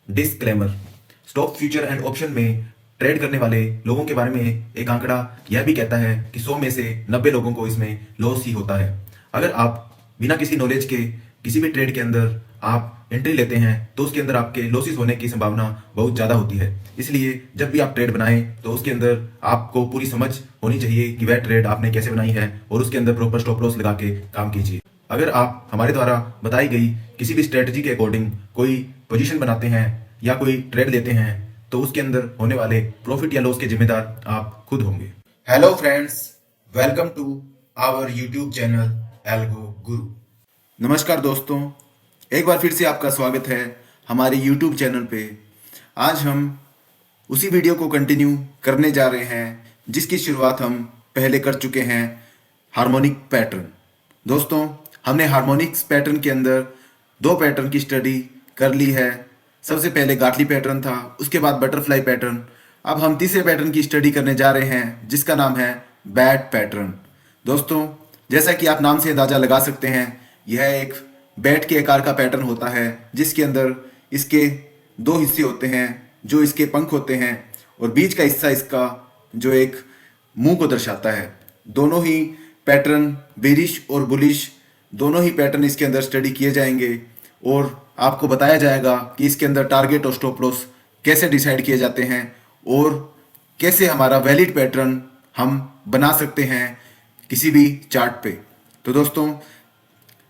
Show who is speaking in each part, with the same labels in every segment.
Speaker 1: Disclaimer. Stock future and option में trade करने वाले लोगों के बारे में एक आंकड़ा यह भी कहता है कि 100 में से 90 लोगों को इसमें लॉस ही होता है। अगर आप बिना किसी नॉलेज के किसी भी ट्रेड के अंदर आप एंट्री लेते हैं तो उसके अंदर आपके लॉसेस होने की संभावना बहुत ज़्यादा होती है। इसलिए जब भी आप ट्रेड बनाएं तो उसके अंदर आपको पूरी समझ होनी चाहिए कि वह ट्रेड आपने कैसे बनाई है और उसके अंदर प्रॉपर स्टॉप लॉस लगा के काम कीजिए। अगर आप हमारे द्वारा बताई गई किसी भी स्ट्रेटजी के अकॉर्डिंग कोई पोजीशन बनाते हैं या कोई ट्रेड लेते हैं तो उसके अंदर होने वाले प्रॉफिट या लॉस के जिम्मेदार आप खुद होंगे। Hello friends, welcome to our YouTube channel Algo Guru. नमस्कार दोस्तों, एक बार फिर से आपका स्वागत है हमारे यूट्यूब चैनल पे। आज हम उसी वीडियो को कंटिन्यू करने जा रहे हैं जिसकी शुरुआत हम पहले कर चुके हैं, हार्मोनिक पैटर्न। दोस्तों, हमने हार्मोनिक्स पैटर्न के अंदर दो पैटर्न की स्टडी कर ली है। सबसे पहले गाटली पैटर्न था, उसके बाद बटरफ्लाई पैटर्न। अब हम तीसरे पैटर्न की स्टडी करने जा रहे हैं जिसका नाम है बैट पैटर्न। दोस्तों, जैसा कि आप नाम से अंदाजा लगा सकते हैं, यह एक बैट के आकार का पैटर्न होता है जिसके अंदर इसके दो हिस्से होते हैं, जो इसके पंख होते हैं, और बीच का हिस्सा इसका जो एक मुंह को दर्शाता है। दोनों ही पैटर्न, बेरिश और बुलिश, दोनों ही पैटर्न इसके अंदर स्टडी किए जाएंगे और आपको बताया जाएगा कि इसके अंदर टारगेट और स्टॉप लॉस कैसे डिसाइड किए जाते हैं और कैसे हमारा वैलिड पैटर्न हम बना सकते हैं किसी भी चार्ट पे। तो दोस्तों,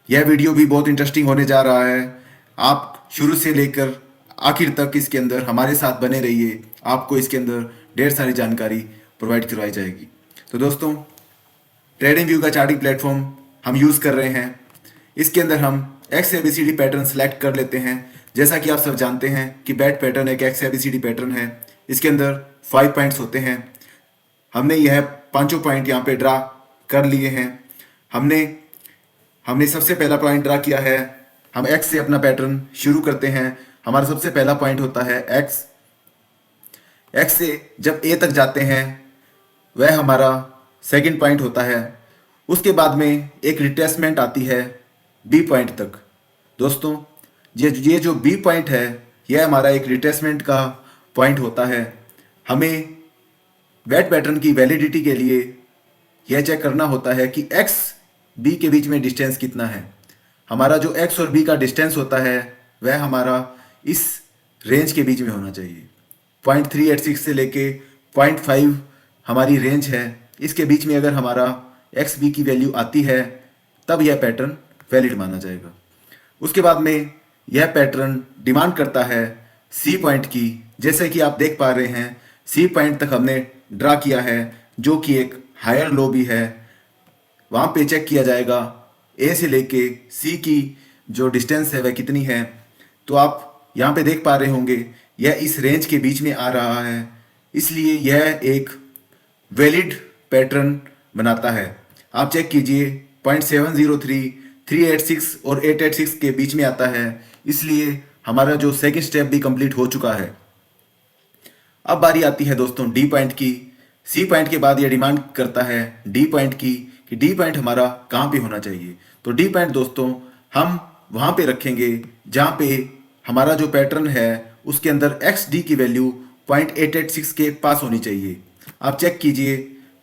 Speaker 1: यह वीडियो भी बहुत इंटरेस्टिंग होने जा रहा है। आप शुरू से लेकर आखिर तक इसके अंदर हमारे साथ बने रहिए, आपको इसके अंदर ढेर सारी जानकारी प्रोवाइड करवाई जाएगी। तो दोस्तों, ट्रेडिंग व्यू का चार्टिंग प्लेटफॉर्म हम यूज़ कर रहे हैं। इसके अंदर हम एक्स एबीसीडी पैटर्न सेलेक्ट कर लेते हैं। जैसा कि आप सब जानते हैं कि बैट पैटर्न एक एक्स एबीसीडी पैटर्न है। इसके अंदर 5 पॉइंट्स होते हैं। हमने यह पांचों पॉइंट यहाँ पे ड्रा कर लिए हैं। हमने सबसे पहला पॉइंट ड्रा किया है। हम एक्स से अपना पैटर्न शुरू करते हैं। हमारा सबसे पहला पॉइंट होता है एक्स। एक्स से जब ए तक जाते हैं वह हमारा सेकंड पॉइंट होता है। उसके बाद में एक रिट्रेसमेंट आती है बी पॉइंट तक। दोस्तों, ये जो बी पॉइंट है यह हमारा एक रिट्रेसमेंट का पॉइंट होता है। हमें बैट पैटर्न की वैलिडिटी के लिए यह चेक करना होता है कि एक्स बी के बीच में डिस्टेंस कितना है। हमारा जो एक्स और बी का डिस्टेंस होता है वह हमारा इस रेंज के बीच में होना चाहिए। 0.386 से लेके 0.5 हमारी रेंज है। इसके बीच में अगर हमारा एक्स बी की वैल्यू आती है तब यह पैटर्न वैलिड माना जाएगा। उसके बाद में यह पैटर्न डिमांड करता है सी पॉइंट की। जैसे कि आप देख पा रहे हैं, सी पॉइंट तक हमने ड्रा किया है जो कि एक हायर लो भी है। वहाँ पे चेक किया जाएगा ए से लेके सी की जो डिस्टेंस है वह कितनी है। तो आप यहाँ पे देख पा रहे होंगे यह इस रेंज के बीच में आ रहा है, इसलिए यह एक वैलिड पैटर्न बनाता है। आप चेक कीजिए, 0.703, 386 और 886 के बीच में आता है, इसलिए हमारा जो सेकंड स्टेप भी कंप्लीट हो चुका है। अब बारी आती है दोस्तों डी पॉइंट की। सी पॉइंट के बाद यह डिमांड करता है डी पॉइंट की कि डी पॉइंट हमारा कहाँ पे होना चाहिए। तो डी पॉइंट दोस्तों हम वहाँ पे रखेंगे जहाँ पे हमारा जो पैटर्न है उसके अंदर एक्स डी की वैल्यू 0.886 के पास होनी चाहिए। आप चेक कीजिए,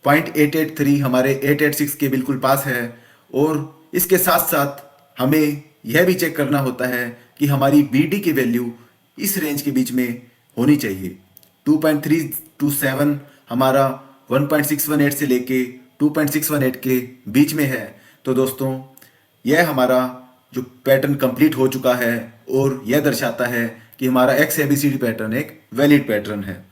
Speaker 1: 0.883 हमारे 886 के बिल्कुल पास है। और इसके साथ साथ हमें यह भी चेक करना होता है कि हमारी बी डी की वैल्यू इस रेंज के बीच में होनी चाहिए। 2.327 हमारा 1.618 से लेके 2.618 के बीच में है। तो दोस्तों, यह हमारा जो पैटर्न कंप्लीट हो चुका है और यह दर्शाता है कि हमारा एक्स एबीसीडी पैटर्न एक वैलिड पैटर्न है।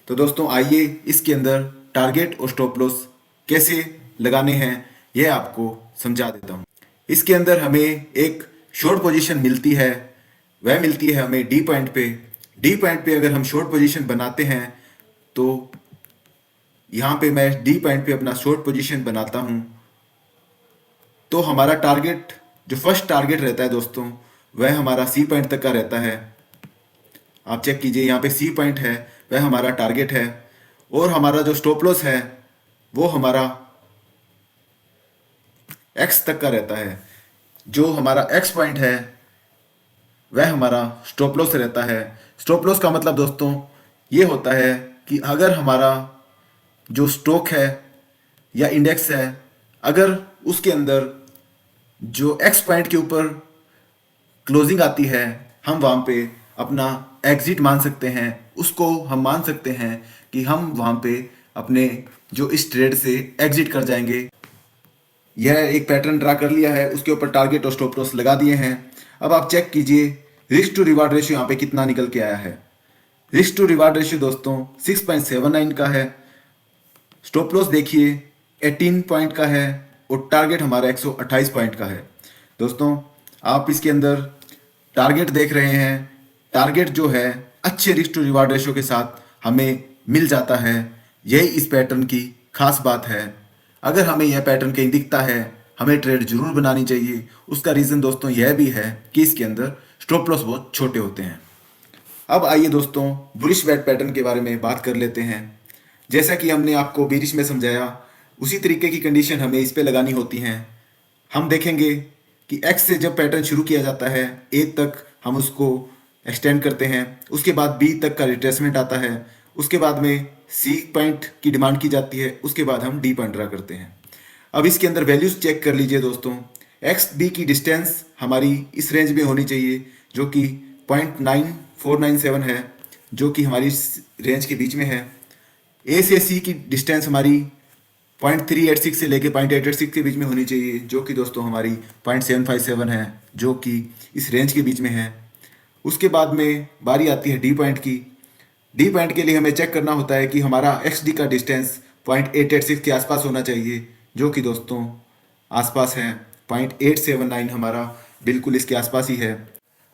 Speaker 1: तो दोस्तों, आइए इसके अंदर टारगेट और स्टॉप लॉस कैसे लगाने हैं यह आपको समझा देता हूँ। इसके अंदर हमें एक शॉर्ट पोजीशन मिलती है, वह मिलती है हमें डी पॉइंट पे। डी पॉइंट पे अगर हम शॉर्ट पोजीशन बनाते हैं तो यहाँ पे मैं डी पॉइंट पे अपना शॉर्ट पोजीशन बनाता हूँ तो हमारा टारगेट, जो फर्स्ट टारगेट रहता है दोस्तों, वह हमारा सी पॉइंट तक का रहता है। आप चेक कीजिए, यहाँ पे सी पॉइंट है, वह हमारा टारगेट है। और हमारा जो स्टॉप लॉस है वो हमारा एक्स तक का रहता है। जो हमारा एक्स पॉइंट है वह हमारा स्टॉप लॉस रहता है। स्टॉप लॉस का मतलब दोस्तों ये होता है कि अगर हमारा जो स्टॉक है या इंडेक्स है, अगर उसके अंदर जो एक्स पॉइंट के ऊपर क्लोजिंग आती है, हम वहाँ पे अपना एग्जिट मान सकते हैं। उसको हम मान सकते हैं कि हम वहाँ पे अपने जो इस ट्रेड से एग्जिट कर जाएंगे। यह एक पैटर्न ड्रा कर लिया है, उसके ऊपर टारगेट और स्टॉप लॉस लगा दिए हैं। अब आप चेक कीजिए रिस्क टू रिवार्ड रेशियो यहाँ पे कितना निकल के आया है। रिस्क टू रिवार्ड रेशियो दोस्तों 6.79 का है। स्टॉप लॉस देखिए 18 पॉइंट का है और टारगेट हमारा 128 पॉइंट का है। दोस्तों आप इसके अंदर टारगेट देख रहे हैं, टारगेट जो है अच्छे रिस्क टू रिवार्ड रेशियो के साथ हमें मिल जाता है। यही इस पैटर्न की खास बात है। अगर हमें यह पैटर्न कहीं दिखता है, हमें ट्रेड जरूर बनानी चाहिए। उसका रीज़न दोस्तों यह भी है कि इसके अंदर स्टॉप लॉस बहुत छोटे होते हैं। अब आइए दोस्तों बुलिश बैट पैटर्न के बारे में बात कर लेते हैं। जैसा कि हमने आपको बीरिश में समझाया, उसी तरीके की कंडीशन हमें इस पे लगानी होती हैं। हम देखेंगे कि एक्स से जब पैटर्न शुरू किया जाता है, ए तक हम उसको एक्सटेंड करते हैं, उसके बाद बी तक का रिट्रेसमेंट आता है, उसके बाद में सी पॉइंट की डिमांड की जाती है, उसके बाद हम डी पॉइंट ड्रा करते हैं। अब इसके अंदर वैल्यूज चेक कर लीजिए दोस्तों। एक्स बी की डिस्टेंस हमारी इस रेंज में होनी चाहिए जो कि 0.9497 है, जो कि हमारी रेंज के बीच में है। ए से सी की डिस्टेंस हमारी 0.386 से लेके 0.886 के बीच में होनी चाहिए, जो कि दोस्तों हमारी 0.757 है, जो कि इस रेंज के बीच में है। उसके बाद में बारी आती है डी पॉइंट की। डी पॉइंट के लिए हमें चेक करना होता है कि हमारा एक्स डी का डिस्टेंस 0.886 के आसपास होना चाहिए, जो कि दोस्तों आसपास है 0.879, हमारा बिल्कुल इसके आसपास ही है।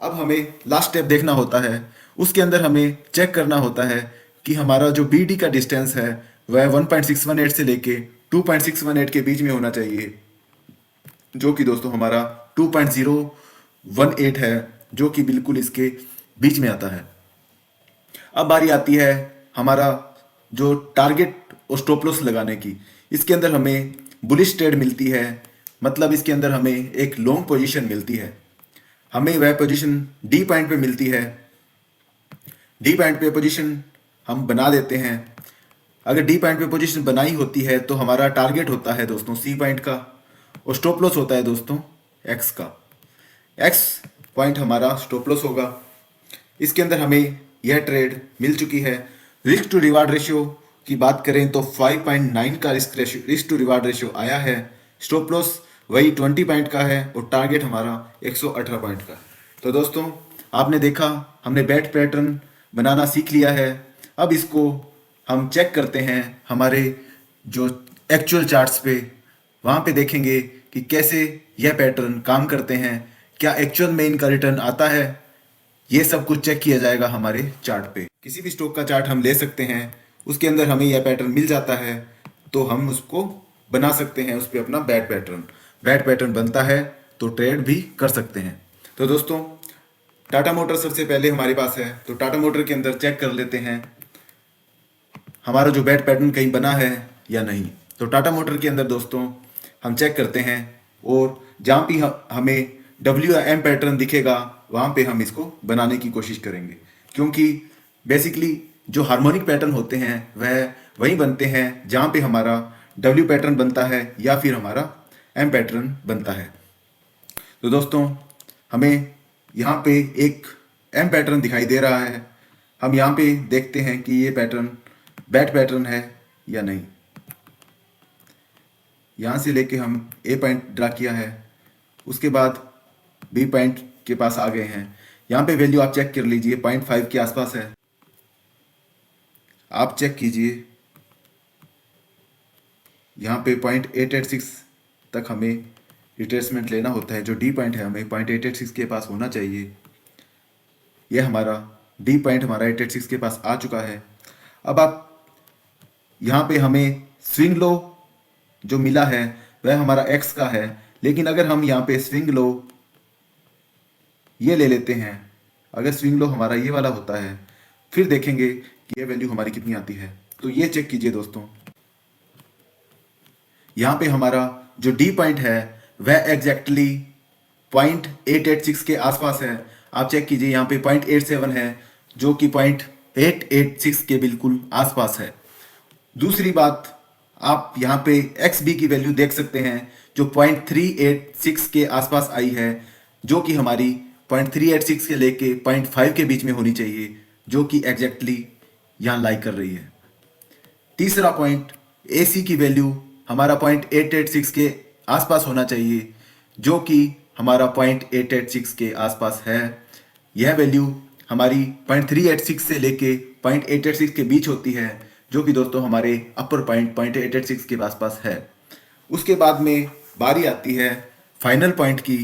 Speaker 1: अब हमें लास्ट स्टेप देखना होता है। उसके अंदर हमें चेक करना होता है कि हमारा जो बी डी का डिस्टेंस है वह 1.618 से लेके 2.618 के बीच में होना चाहिए, जो कि दोस्तों हमारा 2.018 है, जो कि बिल्कुल इसके बीच में आता है। अब बारी आती है हमारा जो टारगेट और स्टॉप लॉस लगाने की। इसके अंदर हमें बुलिश ट्रेड मिलती है, मतलब इसके अंदर हमें एक लॉन्ग पोजीशन मिलती है। हमें वह पोजीशन डी पॉइंट पे मिलती है। डी पॉइंट पे पोजीशन हम बना देते हैं। अगर डी पॉइंट पे पोजीशन बनाई होती है तो हमारा टारगेट होता है दोस्तों सी पॉइंट का और स्टॉप लॉस होता है दोस्तों एक्स का। एक्स पॉइंट हमारा स्टॉप लॉस होगा। इसके अंदर हमें यह ट्रेड मिल चुकी है। रिस्क टू रिवार्ड रेशियो की बात करें तो 5.9 का रिस्क टू रिवार्ड रेशियो आया है। स्टॉप लॉस वही 20 पॉइंट का है और टारगेट हमारा 118 पॉइंट का है। तो दोस्तों आपने देखा, हमने बैट पैटर्न बनाना सीख लिया है। अब इसको हम चेक करते हैं हमारे जो एक्चुअल चार्ट्स पे। वहाँ पे देखेंगे कि कैसे यह पैटर्न काम करते हैं, क्या एक्चुअल में इनका रिटर्न आता है। ये सब कुछ चेक किया जाएगा हमारे चार्ट पे। किसी भी स्टॉक का चार्ट हम ले सकते हैं, उसके अंदर हमें यह पैटर्न मिल जाता है तो हम उसको बना सकते हैं, उस पर अपना बैट पैटर्न बनता है तो ट्रेड भी कर सकते हैं। तो दोस्तों टाटा मोटर सबसे पहले हमारे पास है, तो टाटा मोटर के अंदर चेक कर लेते हैं हमारा जो बैट पैटर्न कहीं बना है या नहीं। तो टाटा मोटर के अंदर दोस्तों हम चेक करते हैं और जहाँ भी हमें डब्ल्यू या एम पैटर्न दिखेगा वहाँ पे हम इसको बनाने की कोशिश करेंगे, क्योंकि बेसिकली जो हार्मोनिक पैटर्न होते हैं वह वही बनते हैं जहाँ पे हमारा डब्ल्यू पैटर्न बनता है या फिर हमारा एम पैटर्न बनता है। तो दोस्तों हमें यहाँ पे एक एम पैटर्न दिखाई दे रहा है। हम यहाँ पे देखते हैं कि ये पैटर्न बैट पैटर्न है या नहीं। यहाँ से लेके हम ए पॉइंट ड्रा किया है, उसके बाद बी पॉइंट के पास आ गए हैं। यहाँ पे वैल्यू आप चेक कर लीजिए 0.5 के आसपास है। आप चेक कीजिए यहाँ पे 0.886 तक हमें रिट्रेसमेंट लेना होता है। जो डी पॉइंट है हमें 0.886 के पास होना चाहिए। यह हमारा डी पॉइंट हमारा 886 के पास आ चुका है। अब आप यहाँ पे हमें स्विंग लो जो मिला है वह हमारा एक्स का है, लेकिन अगर हम यहाँ पे स्विंग लो ये ले लेते हैं, अगर स्विंग लो हमारा ये वाला होता है, फिर देखेंगे कि ये वैल्यू हमारी कितनी आती है। तो ये चेक कीजिए दोस्तों, यहाँ पे हमारा जो डी पॉइंट है वह एग्जैक्टली 0.886 के आसपास है। आप चेक कीजिए, यहाँ पे 0.87 है जो कि 0.886 के बिल्कुल आसपास है। दूसरी बात, आप यहाँ पे एक्स बी की वैल्यू देख सकते हैं जो 0.386 के आसपास आई है, जो कि हमारी 0.386 से लेके 0.5 के बीच में होनी चाहिए, जो कि एग्जैक्टली यहाँ लाई कर रही है। तीसरा पॉइंट, ए सी की वैल्यू हमारा 0.886 के आसपास होना चाहिए, जो कि हमारा 0.886 के आसपास है। यह वैल्यू हमारी 0.386 से लेके 0.886 के बीच होती है, जो कि दोस्तों हमारे अपर पॉइंट 0.886 के आसपास है। उसके बाद में बारी आती है फाइनल पॉइंट की।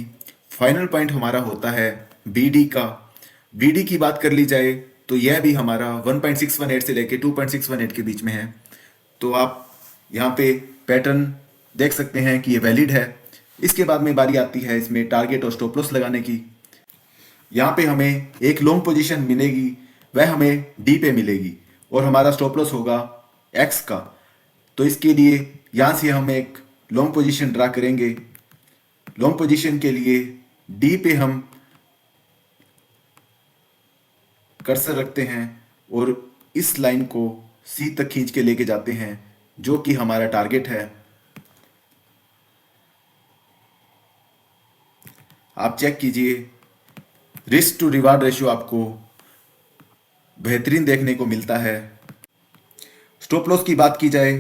Speaker 1: फाइनल पॉइंट हमारा होता है बी डी का। बी डी की बात कर ली जाए तो यह भी हमारा 1.618 से लेके 2.618 के बीच में है। तो आप यहाँ पे पैटर्न देख सकते हैं कि ये वैलिड है। इसके बाद में बारी आती है इसमें टारगेट और स्टॉप लॉस लगाने की। यहाँ पे हमें एक लॉन्ग पोजीशन मिलेगी, वह हमें डी पे मिलेगी और हमारा स्टॉप लॉस होगा एक्स का। तो इसके लिए यहाँ से हम एक लॉन्ग पोजीशन ड्रा करेंगे। लॉन्ग पोजीशन के लिए डी पे हम कर्सर रखते हैं और इस लाइन को सी तक खींच के लेके जाते हैं, जो कि हमारा टारगेट है। आप चेक कीजिए, रिस्क टू रिवार्ड रेशियो आपको बेहतरीन देखने को मिलता है। स्टॉप लॉस की बात की जाए,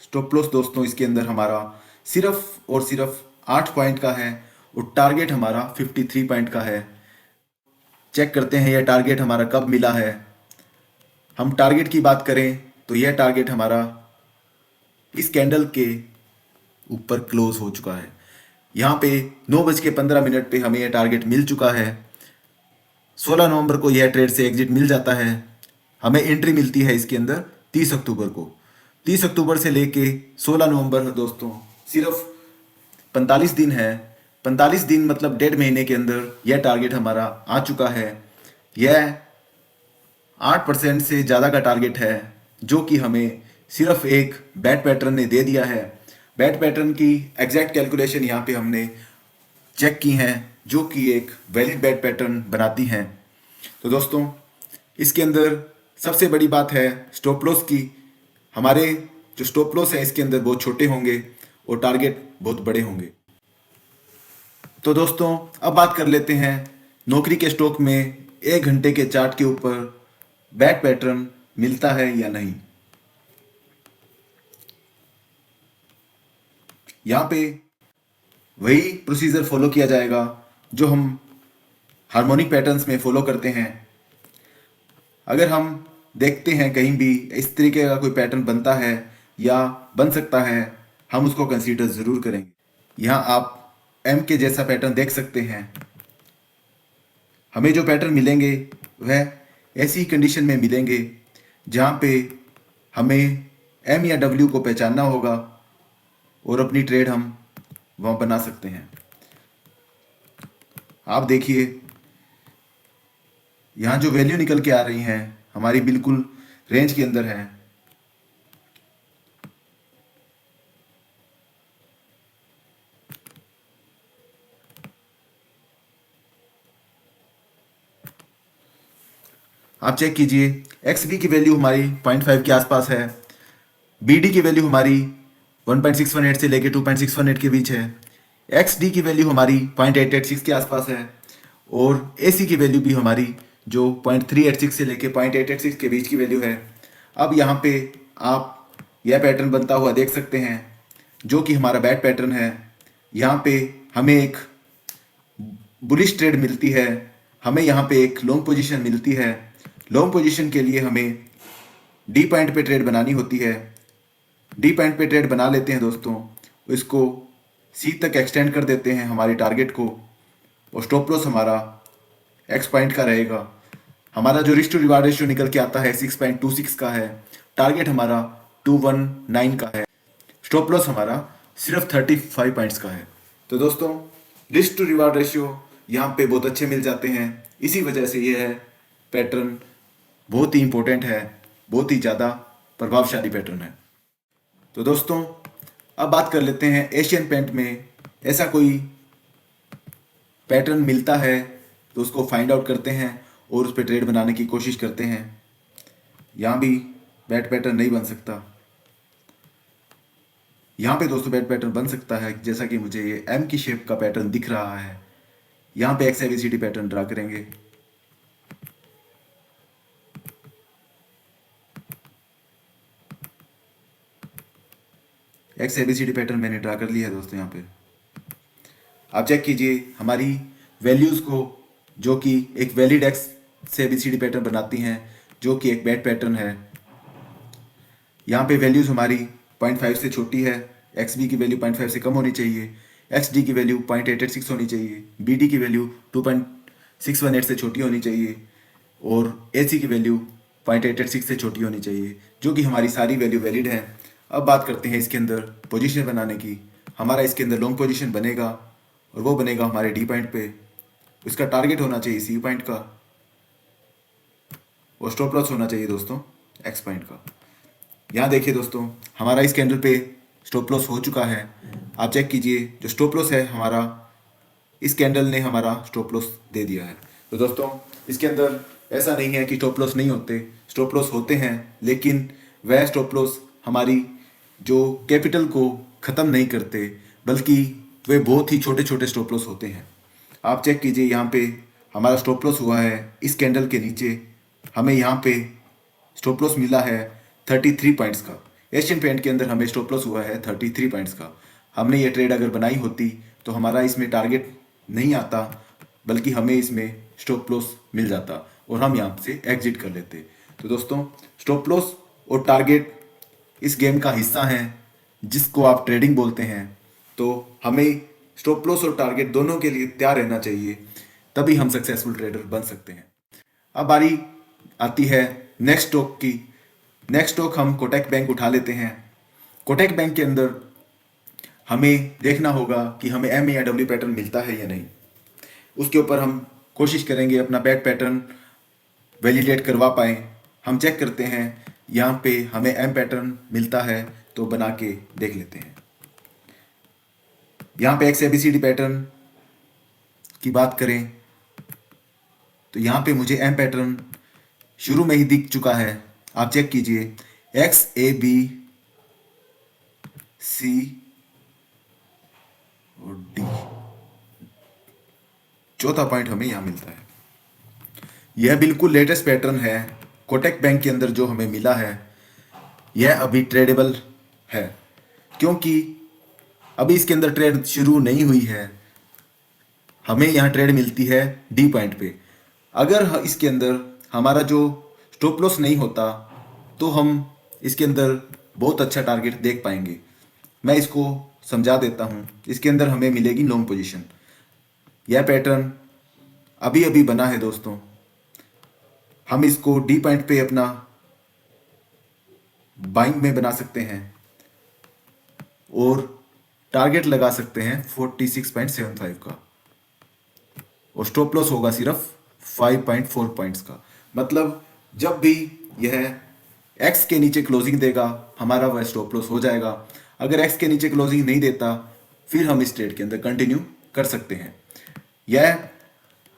Speaker 1: स्टॉप लॉस दोस्तों इसके अंदर हमारा सिर्फ और सिर्फ 8 पॉइंट का है और टारगेट हमारा 53 पॉइंट का है। चेक करते हैं यह टारगेट हमारा कब मिला है। हम टारगेट की बात करें तो यह टारगेट हमारा इस कैंडल के ऊपर क्लोज हो चुका है। यहाँ पे 9:15 पे हमें यह टारगेट मिल चुका है। 16 नवंबर को यह ट्रेड से एग्जिट मिल जाता है। हमें एंट्री मिलती है इसके अंदर 30 अक्टूबर को। 30 अक्टूबर से लेके 16 नवंबर दोस्तों सिर्फ 45 दिन है। 45 दिन मतलब 1.5 महीने के अंदर यह टारगेट हमारा आ चुका है। यह 8% से ज़्यादा का टारगेट है, जो कि हमें सिर्फ एक बैट पैटर्न ने दे दिया है। बैट पैटर्न की एग्जैक्ट कैलकुलेशन यहाँ पे हमने चेक की हैं, जो कि एक वैलिड बैट पैटर्न बनाती हैं। तो दोस्तों इसके अंदर सबसे बड़ी बात है स्टॉप लॉस की। हमारे जो स्टॉप लॉस है इसके अंदर बहुत छोटे होंगे और टारगेट बहुत बड़े होंगे। तो दोस्तों अब बात कर लेते हैं नौकरी के स्टॉक में 1 घंटे के चार्ट के ऊपर बैट पैटर्न मिलता है या नहीं। यहाँ पे वही प्रोसीजर फॉलो किया जाएगा जो हम हार्मोनिक पैटर्न्स में फॉलो करते हैं। अगर हम देखते हैं कहीं भी इस तरीके का कोई पैटर्न बनता है या बन सकता है, हम उसको कंसीडर ज़रूर करेंगे। यहाँ आप एम के जैसा पैटर्न देख सकते हैं। हमें जो पैटर्न मिलेंगे वह ऐसी कंडीशन में मिलेंगे जहाँ पे हमें एम या डब्ल्यू को पहचानना होगा और अपनी ट्रेड हम वहाँ बना सकते हैं। आप देखिए यहाँ जो वैल्यू निकल के आ रही हैं हमारी बिल्कुल रेंज के अंदर है। आप चेक कीजिए, एक्स बी की वैल्यू हमारी 0.5 के आसपास है। बी डी की वैल्यू हमारी 1.618 से लेके 2.618 के बीच है। एक्स डी की वैल्यू हमारी 0.886 के आसपास है और ए सी की वैल्यू भी हमारी जो 0.386 से लेके 0.886 के बीच की वैल्यू है। अब यहाँ पे आप यह पैटर्न बनता हुआ देख सकते हैं, जो कि हमारा बैट पैटर्न है। यहाँ पे हमें एक बुलिश ट्रेड मिलती है, हमें यहाँ पे एक लॉन्ग पोजीशन मिलती है। लॉन्ग पोजीशन के लिए हमें डी पॉइंट पे ट्रेड बनानी होती है। डी पॉइंट पे ट्रेड बना लेते हैं दोस्तों, इसको सी तक एक्सटेंड कर देते हैं हमारे टारगेट को और स्टॉप लॉस हमारा एक्स पॉइंट का रहेगा। हमारा जो रिस्क टू रिवार्ड रेशियो निकल के आता है 6.26 का है। टारगेट हमारा 219 का है। स्टॉप लॉस हमारा सिर्फ 35 पॉइंट्स का है। तो दोस्तों रिस्क टू रिवार्ड रेशियो यहाँ पे बहुत अच्छे मिल जाते हैं। इसी वजह से ये है पैटर्न बहुत ही इंपॉर्टेंट है, बहुत ही ज़्यादा प्रभावशाली पैटर्न है। तो दोस्तों अब बात कर लेते हैं एशियन पेंट में ऐसा कोई पैटर्न मिलता है तो उसको फाइंड आउट करते हैं और उस पर ट्रेड बनाने की कोशिश करते हैं। यहाँ भी बैट पैटर्न नहीं बन सकता। यहाँ पे दोस्तों बैट पैटर्न बन सकता है, जैसा कि मुझे ये एम की शेप का पैटर्न दिख रहा है। यहाँ पे एक्स एबीसीडी पैटर्न ड्रा करेंगे। एक्स एबीसीडी पैटर्न मैंने ड्रा कर लिया है दोस्तों। यहाँ पे आप चेक कीजिए हमारी वैल्यूज़ को, जो कि एक वैलिड एक्स से एबीसीडी पैटर्न बनाती हैं, जो कि एक बैट पैटर्न है। यहाँ पे वैल्यूज़ हमारी 0.5 से छोटी है, एक्स बी की वैल्यू 0.5 से कम होनी चाहिए, एक्स डी की वैल्यू 0.886 होनी चाहिए, बी डी की वैल्यू 2.618 से छोटी होनी चाहिए और ए सी की वैल्यू 0.886 से छोटी होनी चाहिए, जो कि हमारी सारी वैल्यू वैलिड है। अब बात करते हैं इसके अंदर पोजीशन बनाने की। हमारा इसके अंदर लॉन्ग पोजीशन बनेगा और वो बनेगा हमारे डी पॉइंट पे। उसका टारगेट होना चाहिए सी पॉइंट का और स्टॉप लॉस होना चाहिए दोस्तों एक्स पॉइंट का। यहाँ देखिए दोस्तों हमारा इस कैंडल पे स्टॉप लॉस हो चुका है। आप चेक कीजिए जो स्टॉप लॉस है हमारा, इस कैंडल ने हमारा स्टॉप लॉस दे दिया है। तो दोस्तों इसके अंदर ऐसा नहीं है कि स्टॉप लॉस नहीं होते, स्टॉप लॉस होते हैं, लेकिन वह स्टॉप लॉस हमारी जो कैपिटल को ख़त्म नहीं करते, बल्कि वे बहुत ही छोटे छोटे स्टॉप लॉस होते हैं। आप चेक कीजिए यहाँ पे हमारा स्टॉप लॉस हुआ है इस कैंडल के नीचे, हमें यहाँ पे स्टॉप लॉस मिला है 33 पॉइंट्स का। एशियन पेंट के अंदर हमें स्टॉप लॉस हुआ है 33 पॉइंट्स का। हमने ये ट्रेड अगर बनाई होती तो हमारा इसमें टारगेट नहीं आता, बल्कि हमें इसमें स्टॉप लॉस मिल जाता और हम यहाँ से एग्जिट कर लेते। तो दोस्तों स्टॉप लॉस और टारगेट इस गेम का हिस्सा हैं, जिसको आप ट्रेडिंग बोलते हैं। तो हमें स्टॉप लॉस और टारगेट दोनों के लिए तैयार रहना चाहिए, तभी हम सक्सेसफुल ट्रेडर बन सकते हैं। अब बारी आती है नेक्स्ट स्टॉक की। नेक्स्ट स्टॉक हम कोटक बैंक उठा लेते हैं। कोटक बैंक के अंदर हमें देखना होगा कि हमें एम या डब्ल्यू पैटर्न मिलता है या नहीं। उसके ऊपर हम कोशिश करेंगे अपना बैट पैटर्न वैलिडेट करवा पाएँ। हम चेक करते हैं यहाँ पे हमें एम पैटर्न मिलता है तो बना के देख लेते हैं। यहाँ पे एक्स एबीसीडी पैटर्न की बात करें तो यहाँ पे मुझे एम पैटर्न शुरू में ही दिख चुका है। आप चेक कीजिए एक्स ए बी सी और डी, चौथा पॉइंट हमें यहाँ मिलता है। यह बिल्कुल लेटेस्ट पैटर्न है कोटक बैंक के अंदर जो हमें मिला है। यह अभी ट्रेडेबल है, क्योंकि अभी इसके अंदर ट्रेड शुरू नहीं हुई है। हमें यहाँ ट्रेड मिलती है डी पॉइंट पे। अगर इसके अंदर हमारा जो स्टॉप लॉस नहीं होता तो हम इसके अंदर बहुत अच्छा टारगेट देख पाएंगे। मैं इसको समझा देता हूँ। इसके अंदर हमें मिलेगी लॉन्ग पोजीशन। यह पैटर्न अभी अभी बना है दोस्तों। हम इसको डी पॉइंट पे अपना बाइंग में बना सकते हैं और टारगेट लगा सकते हैं 46.75 का और स्टॉप लॉस होगा सिर्फ 5.4 पॉइंट्स का। मतलब जब भी यह एक्स के नीचे क्लोजिंग देगा हमारा वह स्टॉप लॉस हो जाएगा। अगर एक्स के नीचे क्लोजिंग नहीं देता फिर हम इस ट्रेड के अंदर कंटिन्यू कर सकते हैं। यह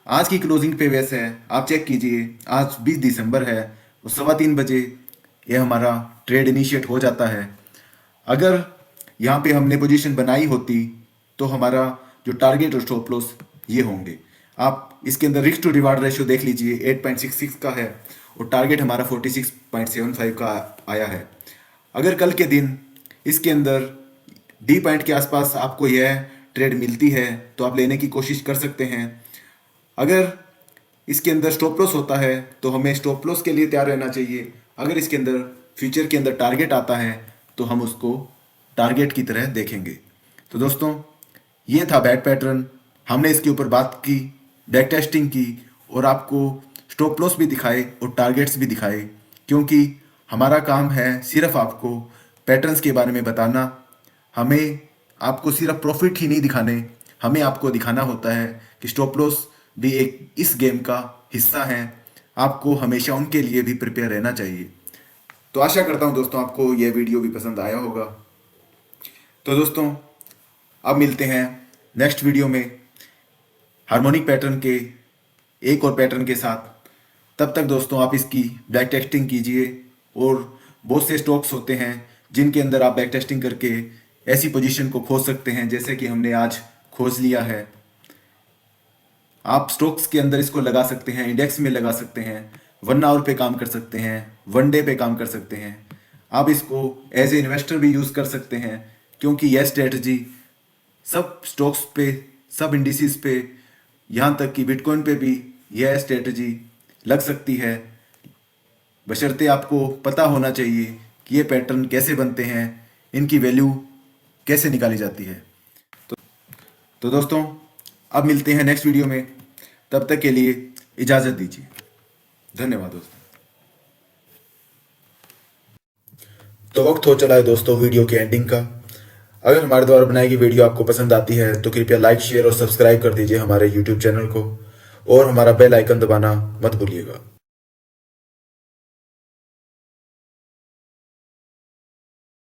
Speaker 1: आज की क्लोजिंग पे वैसे है। आप चेक कीजिए आज 20 दिसंबर है और 3:15 बजे यह हमारा ट्रेड इनिशिएट हो जाता है। अगर यहाँ पे हमने पोजीशन बनाई होती तो हमारा जो टारगेट और स्टॉप लॉस ये होंगे। आप इसके अंदर रिस्क टू रिवार्ड रेशियो देख लीजिए 8.66 का है और टारगेट हमारा 46.75 का आया है। अगर कल के दिन इसके अंदर डी पॉइंट के आसपास आपको यह ट्रेड मिलती है तो आप लेने की कोशिश कर सकते हैं। अगर इसके अंदर स्टॉप लॉस होता है तो हमें स्टॉप लॉस के लिए तैयार रहना चाहिए। अगर इसके अंदर फ्यूचर के अंदर टारगेट आता है तो हम उसको टारगेट की तरह देखेंगे। तो दोस्तों ये था बैट पैटर्न। हमने इसके ऊपर बात की, बैक टेस्टिंग की और आपको स्टॉप लॉस भी दिखाए और टारगेट्स भी दिखाए, क्योंकि हमारा काम है सिर्फ आपको पैटर्न्स के बारे में बताना। हमें आपको सिर्फ प्रॉफिट ही नहीं दिखाने, हमें आपको दिखाना होता है कि स्टॉप लॉस भी एक इस गेम का हिस्सा है। आपको हमेशा उनके लिए भी प्रिपेयर रहना चाहिए। तो आशा करता हूँ दोस्तों आपको यह वीडियो भी पसंद आया होगा। तो दोस्तों अब मिलते हैं नेक्स्ट वीडियो में हार्मोनिक पैटर्न के एक और पैटर्न के साथ। तब तक दोस्तों आप इसकी बैक टेस्टिंग कीजिए, और बहुत से स्टॉक्स होते हैं जिनके अंदर आप बैक टेस्टिंग करके ऐसी पोजीशन को खोज सकते हैं जैसे कि हमने आज खोज लिया है। आप स्टॉक्स के अंदर इसको लगा सकते हैं, इंडेक्स में लगा सकते हैं, 1 आवर पे काम कर सकते हैं, 1 डे पे काम कर सकते हैं। आप इसको एज ए इन्वेस्टर भी यूज़ कर सकते हैं, क्योंकि यह स्ट्रेटजी सब स्टॉक्स पे, सब इंडिसेस पे, यहाँ तक कि बिटकॉइन पे भी यह स्ट्रेटजी लग सकती है। बशर्ते आपको पता होना चाहिए कि ये पैटर्न कैसे बनते हैं, इनकी वैल्यू कैसे निकाली जाती है। तो दोस्तों अब मिलते हैं नेक्स्ट वीडियो में, तब तक के लिए इजाज़त दीजिए। धन्यवाद दोस्तों। तो वक्त हो चला है दोस्तों वीडियो के एंडिंग का। अगर हमारे द्वारा बनाई गई वीडियो आपको पसंद आती है तो कृपया लाइक, शेयर और सब्सक्राइब कर दीजिए हमारे YouTube चैनल को, और हमारा बेल आइकन दबाना मत भूलिएगा।